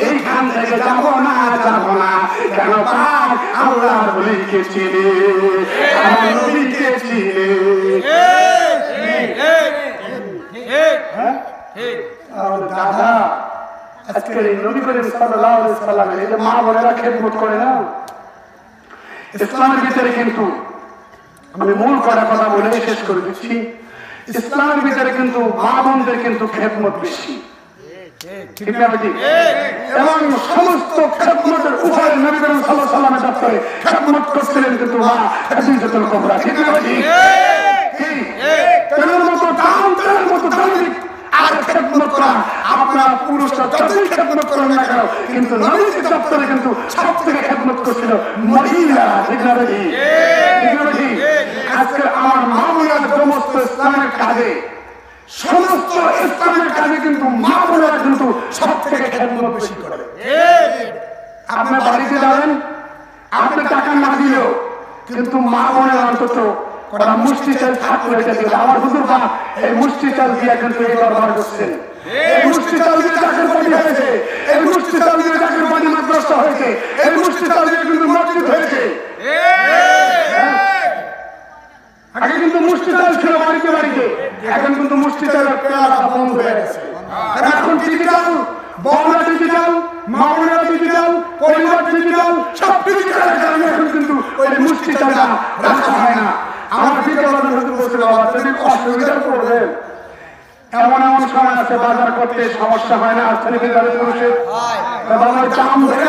এইখান থেকে যাবো না কেন আল্লাহ নবীকে চিনি, আমার নবীকে চিনি। দাদা আজকের এই নবী করিম সাল্লাল্লাহু আলাইহি সাল্লামের এই যে মা বোনেরা খেদমত করে না, ইসলামের ভিতরে কিন্তু আমি মূল কটা কথা বলে শেষ করে দিচ্ছি। ইসলামের ভিতরে কিন্তু মা বোনদের কিন্তু খেদমত বেশি, ঠিক না বেটি? এবং সমস্ত খেদমতের উপরে নবী করিম সাল্লাল্লাহু আলাইহি সাল্লামের দপ্তরে খেদমত করছিলেন কিন্তু মা খাদিজাতুল কুবরা, ঠিক না বেটি? তেলের মতো দাম, তেলের মতো দামি আর খেদমত করা আপনার পুরুষরা যতই খেদমত করেন না কেন, কিন্তু নবীর দপ্তরে কিন্তু সব থেকে খেদমত করছিল মহিলা, ঠিক না বেটি? ঠিক না বেটি? আজকে আমার মা বোনেরা সমস্ত ইসলামের কাজে, সমস্ত ইসলামের কাজে কিন্তু মা বোনেরা কিন্তু সব থেকে খেদমত বেশি করে। আপনার বাড়িতে যাবেন, আপনি টাকা না দিলেও কিন্তু মা বোনেরা অন্তত ওরা মুষ্টি চাল থাকলে এটা দিল। আমার হুজুর বা এই মুষ্টি চাল দিয়ে কিন্তু এই দরবার করছেন, এই মুষ্টি চাল দিয়ে চাকরির বাড়ি হয়েছে, এই মুষ্টি চাল দিয়ে চাকরির বাড়ি মাদ্রাসা হয়েছে, এই মুষ্টি চাল দিয়ে কিন্তু মসজিদ হয়েছে। আগে কিন্তু মুষ্টি চাল ছিল বাড়িতে বাড়িতে, এখন কিন্তু মুষ্টি চালের পেয়ালা বন্ধ হয়ে গেছে। এখন ডিজিটাল, বড়রা ডিজিটাল, মামুনেরা ডিজিটাল, পরিবার ডিজিটাল, সব ডিজিটালের কারণে এখন কিন্তু ওই মুষ্টি চালটা রাখা হয় না। আমার পিতা বলছিল বাবা যদি অসুবিধা পড়বে, এমন এমন সময় আছে বাজার করতে সমস্যা হয় না, আর ছেলে যাদের পুরুষের বাবার দাম ধরে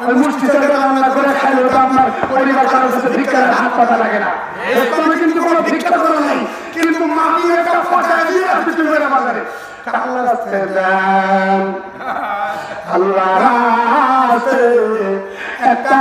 ওই মুষ্টি চালটা রান্না করে খাইলে ওটা আপনার পরিবার কারোর কাছে ভিক্ষার হাত পাতা লাগে না। ইসলামে কিন্তু কোনো ভিক্ষা করা নাই, কিন্তু মামি একটা পচায় দিয়ে আপনি মেরে বাজারে আল্লাহ রাস্তে দেন, আল্লাহ রাস্তে একটা